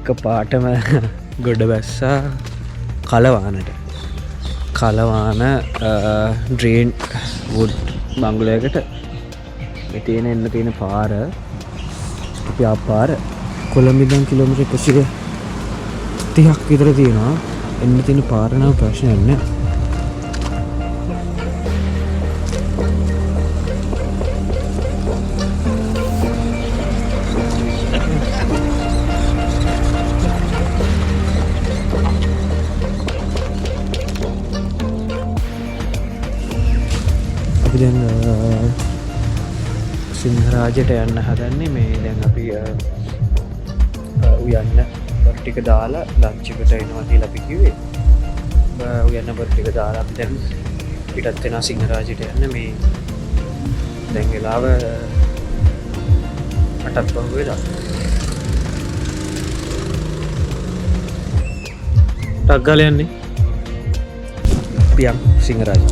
එක පාටම ගොඩ බැස්සා කලවානට කලවාන ඩ්‍රීන් වුඩ් බංගලයකට මෙතියෙන එන්න තියෙන පාර පාර කොළඹිදන් කිලෝමීටර් 130ක් විතර තියෙනවා එන්න තියෙන පාර නම් ප්‍රශ්නයක් නෑ දැන් සිංහරාජයට යන්න හදන්නේ මේ දැන් අපි උයන්න බර ටික දාලා ලන්ච් එකට එනවා කියලා අපි කිව්වේ. උයන්න බර ටික දාලා අපි දැන් පිටත් වෙනවා සිංහරාජයට යන්න මේ දැන් වෙලාව 8ක් වගේ වෙලා. ටක් ගාලා යන්නේ. පියම් සිංහරාජ.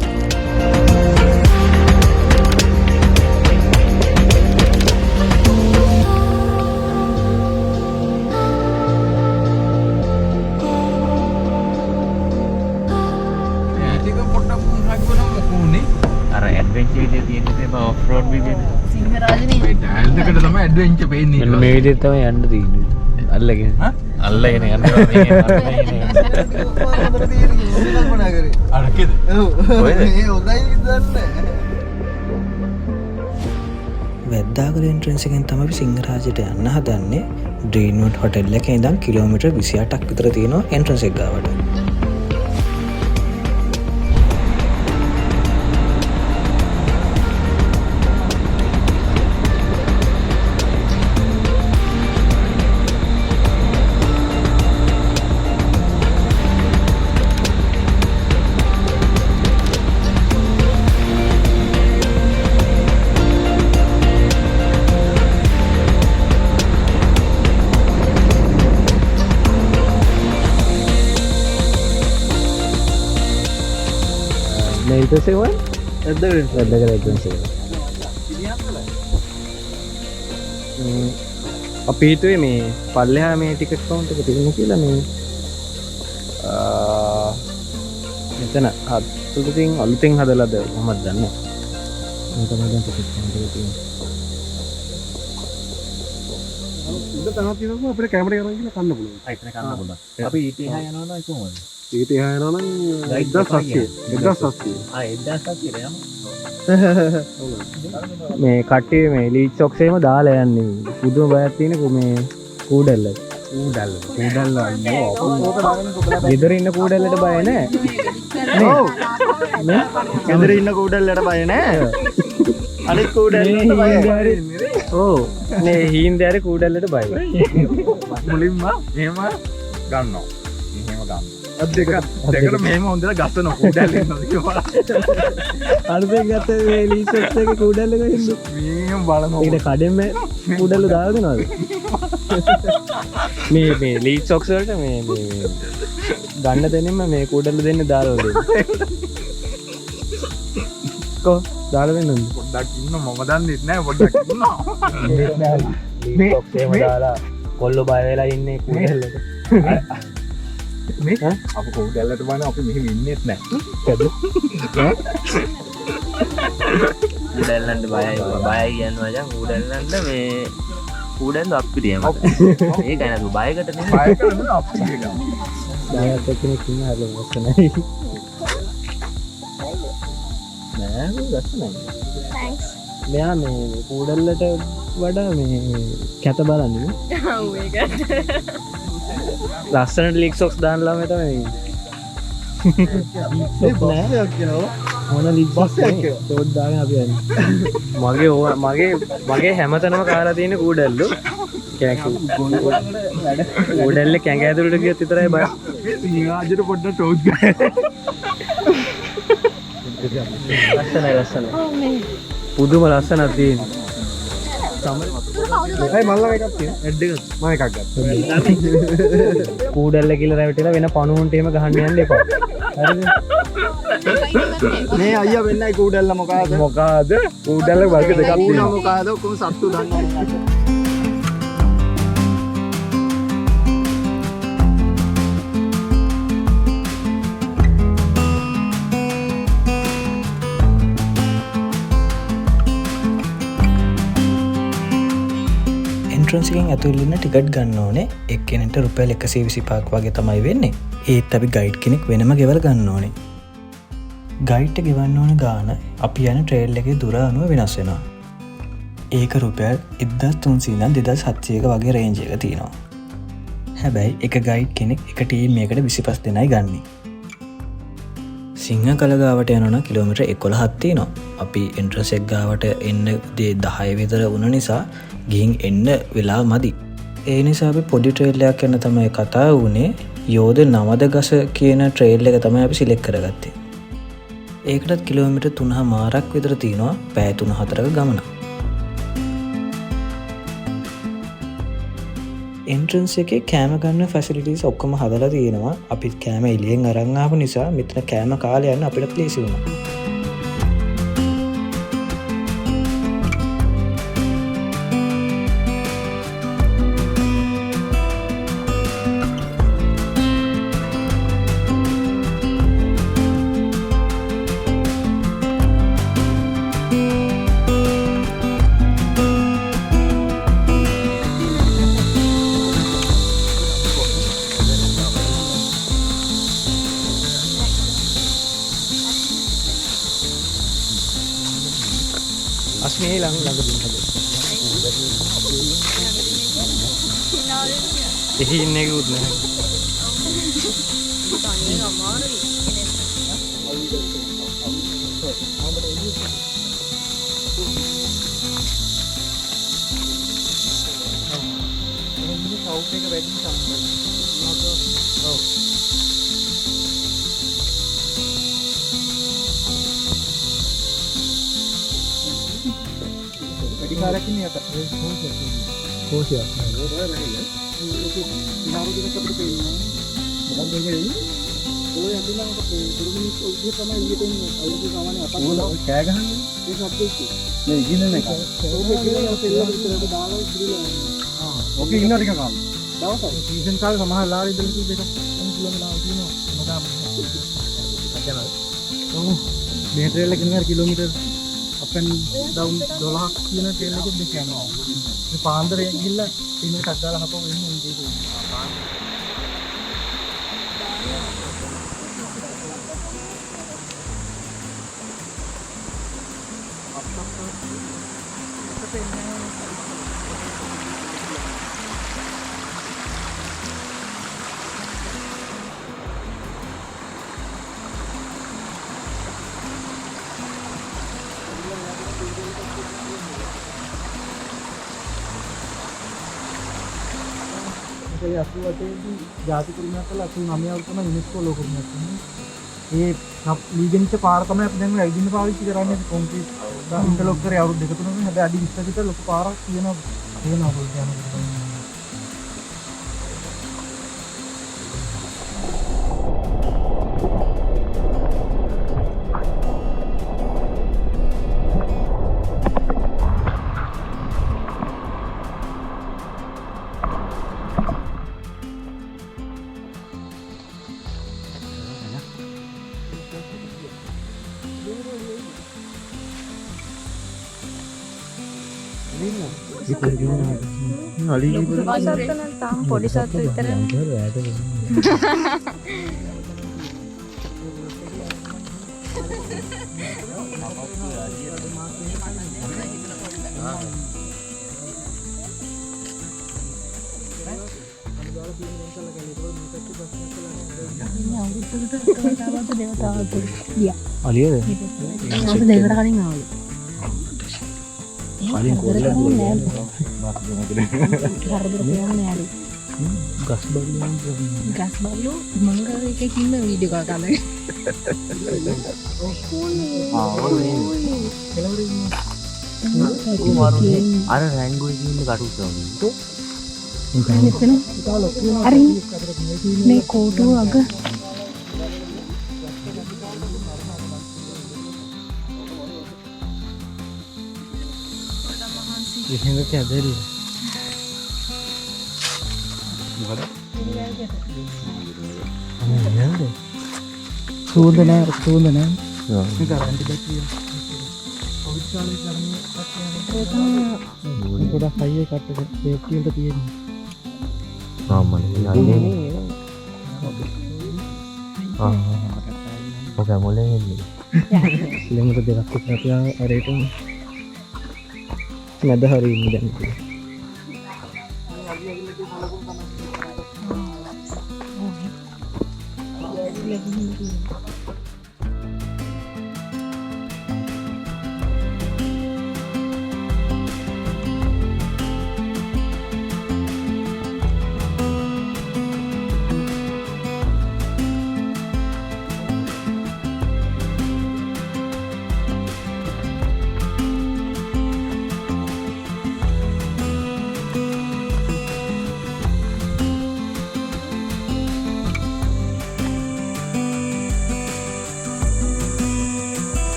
මේ විදිහට තමයි යන්න තියෙන්නේ. අල්ලගෙන අල්ලගෙන යන්න. අරකේද? ඔව්. මේ හොඳයි දන්නේ. වැද්දාගල එන්ට්‍රන්ස් එකෙන් තමයි සිංහරාජයට යන්න හදන්නේ. ඩ්‍රීන්වුඩ් හොටෙල් එකේ ඉඳන් කිලෝමීටර් 28ක් විතර තියෙනවා එන්ට්‍රන්ස් එක ගාවට. Itu sih wan? Ada entrance එක. අපි හිතුවේ මේ පල්ලෙහා මේ ටිකට් කවුන්ටර් එක තියෙන කියලා මේ මෙතන අලුතෙන් හදලාද මමත් දන්නේ නැහැ. මේ තමයි දැන් ටිකට් කවුන්ටර් එක තියෙන්නේ. ඉතින් තමයි කියනවා අපිට කැමරේ කරන් කියලා කන්න පුළුවන්. එතන කන්න පුළුවන්. අපි ඊට එහා යනවා නම් කොහොමද? ඊට එහා යනවා නම් 1700 මේ කට්ටිය මේ ලීඩ් සොක්ස් එහෙම දාලා යන්නේ පුදුම බයක් තියෙන මේ කූඩල්ල අයියෝ ගෙදර ඉන්න කූඩල්ලට බය නැහැ නේ ගෙදර ඉන්න කූඩල්ලට බය නැහැ අනිත් කූඩල්ලට බයයි ඔව් නේ හීන්දෑරේ කූඩල්ලට බයයි මුලින්ම එහෙම ගන්නවා දෙකට මෙහෙම හොඳට ගස්සන කූඩල්ල ඉන්නවා කියලා. අලුතෙන් ගත්ත මේ ලීසොක්ස් එක කූඩල්ල එක ඉන්න. මේ බලනවා. ඒකට කඩෙන්ම කූඩල්ල දාලා දෙනවද? මේ ලීසොක්ස් වලට මේ ගන්න දෙන්නෙම මේ කූඩල්ල දෙන්න දාලා දෙන්න. කො දාලා දෙන්නද? පොඩ්ඩක් ඉන්න මම දන්නේ නැහැ පොඩ්ඩක් ඉන්නවා. ලීසොක්ස් එහෙම දාලා කොල්ලෝ බය වෙලා ඉන්නේ කූඩල්ලට. මේ අප කූඩල්ලට බන අපි මෙහෙම ඉන්නෙත් නැහැ. කූඩල්ලන්ට බයයි කියන්නේ මචං කූඩල්ලන්ට මේ කූඩල්ල අප්පිරිය මත. ඒක නේද බයකට නෙමෙයි. බයකට නෙමෙයි අප්පිරිය ගන්න. බයත් කෙනෙක් ඉන්න හැල මොකක්ද නෑ ලස්සනයි. තෑන්ක්ස්. මෙයා මේ කූඩල්ලට වඩා මේ කැත බලන්නේ. ඔව් ඒකට. ලස්සනට ලික් සොක්ස් දාන්න ළමයි තමයි මේ බොක්සයක් කියනවා මොන ලික් බොක්ස් එකක් තෝත් දාගෙන අපි යන්නේ මගේ හැමතැනම කාලා තියෙන කූඩල්ලු කූඩල්ල කැඟ ඇතුළට ගියත් විතරයි බය සිංහාජට පොඩ්ඩක් ටෝච් ගන්න ලස්සනයි පුදුම ලස්සනක් තියෙනවා තමයි මල්ලා එකක් තියෙන ඇඩ් එක මම එකක් ගත්තා කූඩල්ල කියලා රැවටිලා වෙන පණුවන්ට එහෙම ගහන්න යන්න එපා හරිද මේ අයියා වෙන්නයි කූඩල්ල මොකಾದ කූඩල්ල වර්ග දෙකක් තියෙනවා මොකಾದ ඔක්කොම සත්තු දන්නවා එන්ට්‍රන්ස් එකෙන් ඇතුල් වෙන්න ටිකට් ගන්න ඕනේ. එක්කෙනෙක්ට රුපියල් 125ක් වගේ තමයි වෙන්නේ. ඒත් අපි ගයිඩ් කෙනෙක් වෙනම ගෙවලා ගන්න ඕනේ. ගයිඩ් එක ගෙවන්න ඕන ගාන අපි යන ට්‍රේල් එකේ දුර අනුව වෙනස් වෙනවා. ඒක රුපියල් 1300 ඉඳන් 2700ක වගේ රේන්ජ් එක තියෙනවා. හැබැයි එක ගයිඩ් කෙනෙක් එක ටීම් එකකට 25 දෙනයි ගන්නේ. සිංහකල ගාවට යනවනම් කිලෝමීටර් 11ක් තියෙනවා. අපි එන්ට්‍රන්ස් එක ගාවට එන්න 10 විතර වුණ නිසා ගිහින් එන්න වෙලා මදි. ඒ නිසා අපි පොඩි ට්‍රේල් එකක් යන තමයි කතා වුණේ. යෝධ නවද ගස කියන ට්‍රේල් එක තමයි අපි සිලෙක්ට් කරගත්තේ. ඒකටත් කිලෝමීටර් 3.5ක් විතර තියෙනවා. පැය 3-4ක ගමන. එන්ට්‍රන්ස් එකේ කෑම ගන්න ෆැසිලිටිස් ඔක්කොම හදලා තියෙනවා. අපිත් කෑම එළියෙන් අරන් ආපු නිසා මෙතන කෑම කාලේ යන්න අපිට ප්ලේසි වුණා. අස්මී ළඟ දුන්න හැබැයි. එහි ඉන්නේ කිව්වොත් නෑ. කාරකින් යත කෝසියක් කිලෝමීටර් up and down 12ක් කියන ට්‍රේල් එකෙත් දෙක යනවා. මේ පාන්දරේ ගිහිල්ලා ඉන්න එකක් දාලා හපුවම එන්නේ ඉන්නේ ඒක. ඒ 88දී ජාතික උරුමයක් කළා 89 අවුරුද්ද තමයි යුනෙස්කෝ ලෝක උරුමයක් දුන්නේ. ඒ ලීගෙන්ච පාර තමයි අපි දැන් ඇවිදින්න පාවිච්චි කරන්නේ කොන්ක්‍රීට් ඉන්ටර්ලොක් කරේ අවුරුදු දෙක තුනකින්. හැබැයි අඩි 20 විතර ලොකු පාරක් තියෙනවා පොඩි යනකොට. පොඩි සත්තු විතරයි. අලියද? අපි දෙකට කලින් ආවලු. කලින් කොල්ලන් ගස් බල්ලෝ මංගල එකක ඉන්න වීඩියෝ එකක් අරගෙන අර රැංගුවේ ඉන්න කටුස්සෝ අර මේ කෝටුව අග එහෙම කැදෙල් මොකද සූඳ නෑ කොවිඩ් කාලේ ධර්මයේ කට්ටිය ගොඩක් හයිය කට්ටිය සේෆ්ටි වලට තියෙනවා. ඔක මොලේ එන්නේ. කිලෝමීටර් 2ක් විතර අපි අරේට මැද හරිය ඉන්නේ දැන්.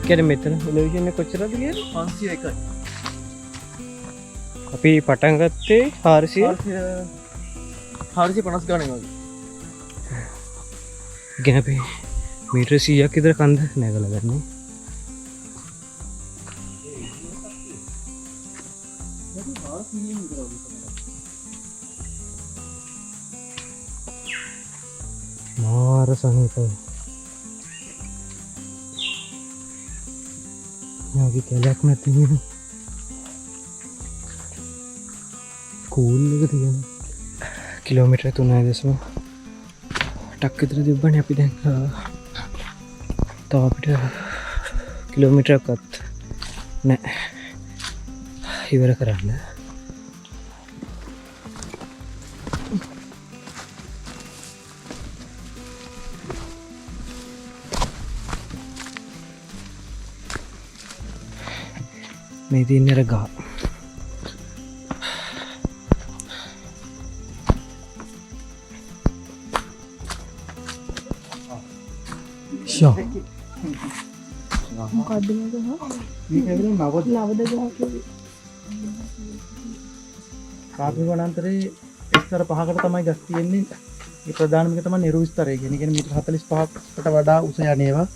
කියන්නේ මෙතන ටෙලිවිෂන් එක කොච්චරද කියන්නේ 501යි. අපි පටන් ගත්තේ 400 450 ගණන් වගේ. ගෙන අපි මීටර 100ක් විතර කන්ද නැගලා ගන්නේ. මාර සනීපයි. යාගේ කැලයක් නැති නේ. කූල් එක තියෙන. කිලෝමීටර් 3.8ක් විතර තිබ්බනේ අපි දැන්. තව අපිට කිලෝමීටරයක්වත් නැහැ ඉවර කරන්න. මේ තියන්නේ අර ගහ. ෂෝ මොකද්ද මේක? මේක ඇවිල්ලා නවද නවද ගහ කියන්නේ. කාර්මික වනාන්තරයේ විස්තර 5කට තමයි ගස් තියෙන්නේ. ඒ ප්‍රධානම එක තමයි නිරු විස්තරය කියන්නේ. කියන්නේ මීටර 45කට වඩා උස යන්නේවා.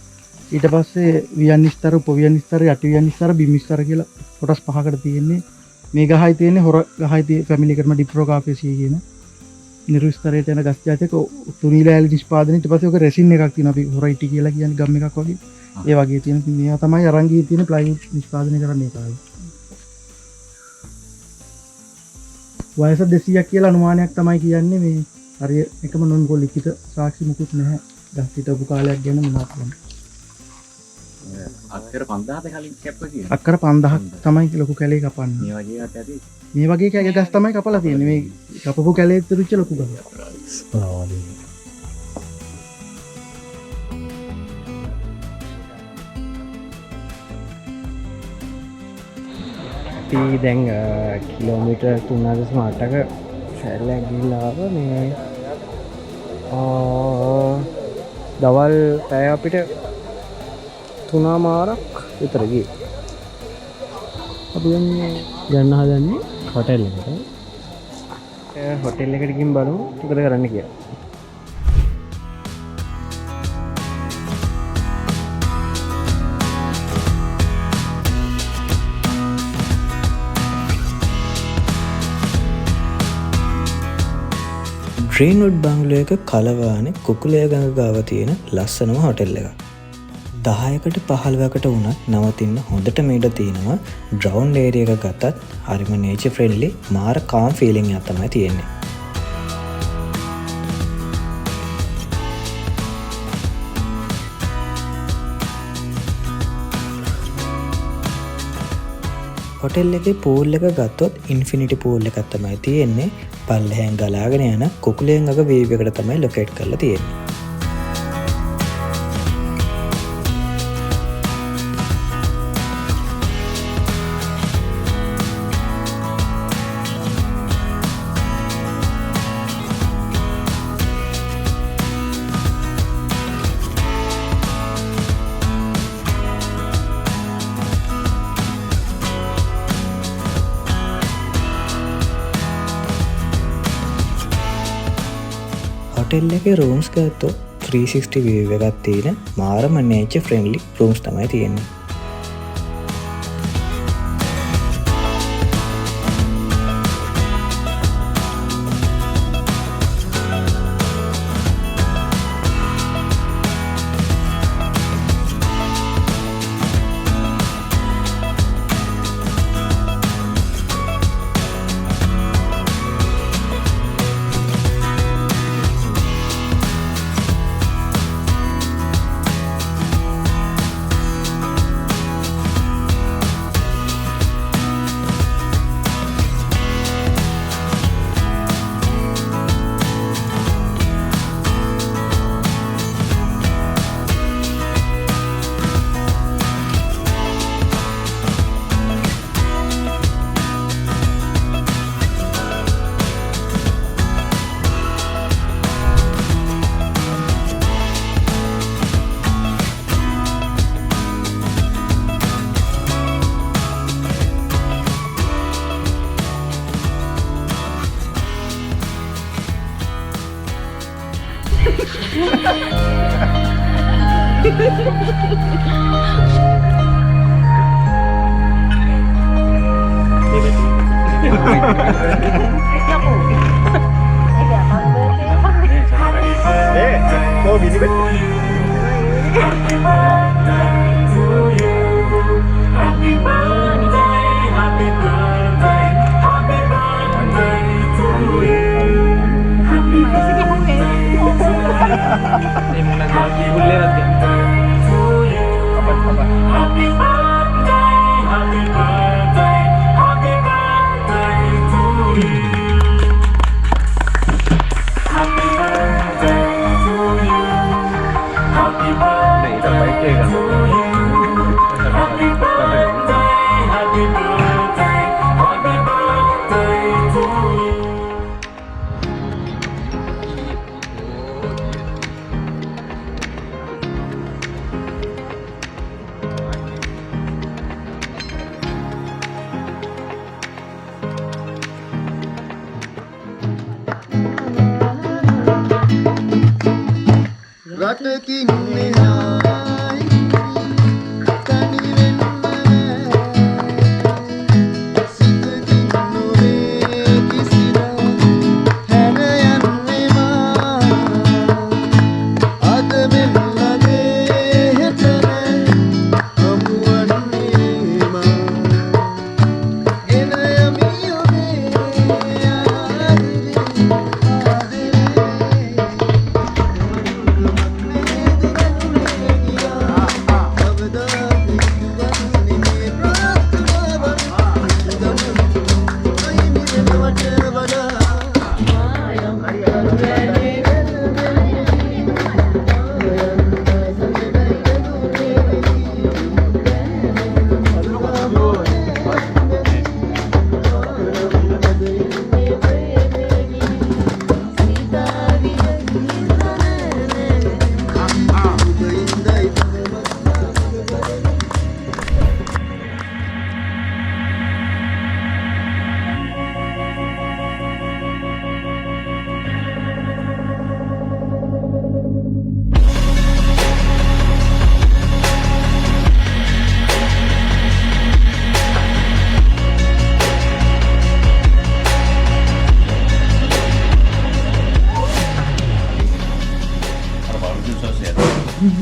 ඊට පස්සේ වියන් විස්තර, උපවියන් විස්තර, යටි වියන් විස්තර, බිම් විස්තර කියලා කොටස් 5කට තියෙන්නේ. මේ ගහයි තියෙන්නේ හොර ගහයි තියෙන්නේ ෆැමිලි එකටම ඩිප්‍රෝකාපේසිය කියන නිරු විස්තරයට යන ගස් ජාතියක තුනීලෑලි නිෂ්පාදනය. ඊට පස්සේ ඔක රෙසින් එකක් තියෙනවා. අපි හොරයිටි කියලා කියන්නේ ගම් එකක් වගේ. ඒ වගේ තියෙන මේවා තමයි අරන් ගියේ තියෙන ප්ලයිවුඩ් නිෂ්පාදනය කරන්නේ කාලේ. වයස 200ක් කියලා අනුමානයක් තමයි කියන්නේ. මේ හරිය එකම නොන්ගෝ ලිඛිත සාක්ෂි මුකුත් නැහැ. ගස් හිටපු කාලයක් ගැන මොනවද කියන්නේ. අක්කර 5000ද කලින් කැප්ප කියන. අක්කර 5000ක් තමයි ලොකු කැලේ කපන්නේ. මේ වගේ එකක් ඇති. මේ වගේ කැලේ ගස් තමයි කපලා තියෙන්නේ. මේ කපපු කැලේ ඉතුරුච්ච ලොකු ගස්. අපි දැන් කිලෝමීටර් 3.8ක ශැලයක් ගිහිල්ලා ආව. මේ දවල් පැය අපිට 3මාරක් විතර ගියේ. අපි යන්න හදන්නේ හොටෙල් එකට. හොටෙල් එකට ගිහින් බලමු මොකද කරන්න කියලා. ඩ්‍රේන්වුඩ් බංගලෝයක කලවානේ කුකුලය ගඟ ගාව තියෙන ලස්සනම හොටෙල් එකක්. 10කට 15කට වුණත් නවතින්න හොඳට මේඩ තියෙනවා. ඩ්‍රවුන් ඒරිය එක ගතත් හරිම නේචර් ෆ්‍රෙන්ඩ්ලි මාර කාම් ෆීලිං එකක් තමයි තියෙන්නේ. හොටෙල් එකේ පූල් එක ගත්තොත් ඉන්ෆිනිටි පූල් එකක් තමයි තියෙන්නේ. පල්ලෙහෙන් ගලාගෙන යන කුකුලෙන් අග වේව් එකට තමයි ලොකේට් කරලා තියෙන්නේ. හොටෙල් එකේ රූම්ස් ගත්තොත් 360 view එකක් තියෙන මාරම nature friendly rooms තමයි තියෙන්නේ.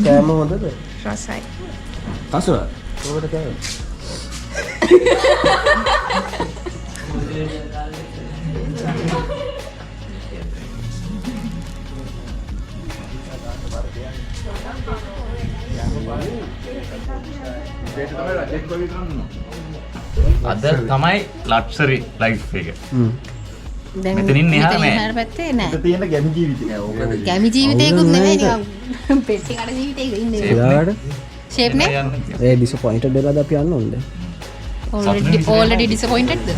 කෑම හොඳද? රසයි. අසුර. කොහොමද කෑම? අද තමයි ලක්ෂරි ලයිෆ් එක. දැන් මෙතනින් එහා නෑ. මෙහාට පැත්තේ නෑ. ඒක තියෙන ගැමි ජීවිතය. ගැමි ජීවිතයකුත් නෙවෙයි නිකන් පෙට්ටි කඩ ජීවිතයක ඉන්නේ. ඔයාලට ෂේප් නේ? disappointed වෙලාද අපි යන්න ඕනේ? already disappointed ද?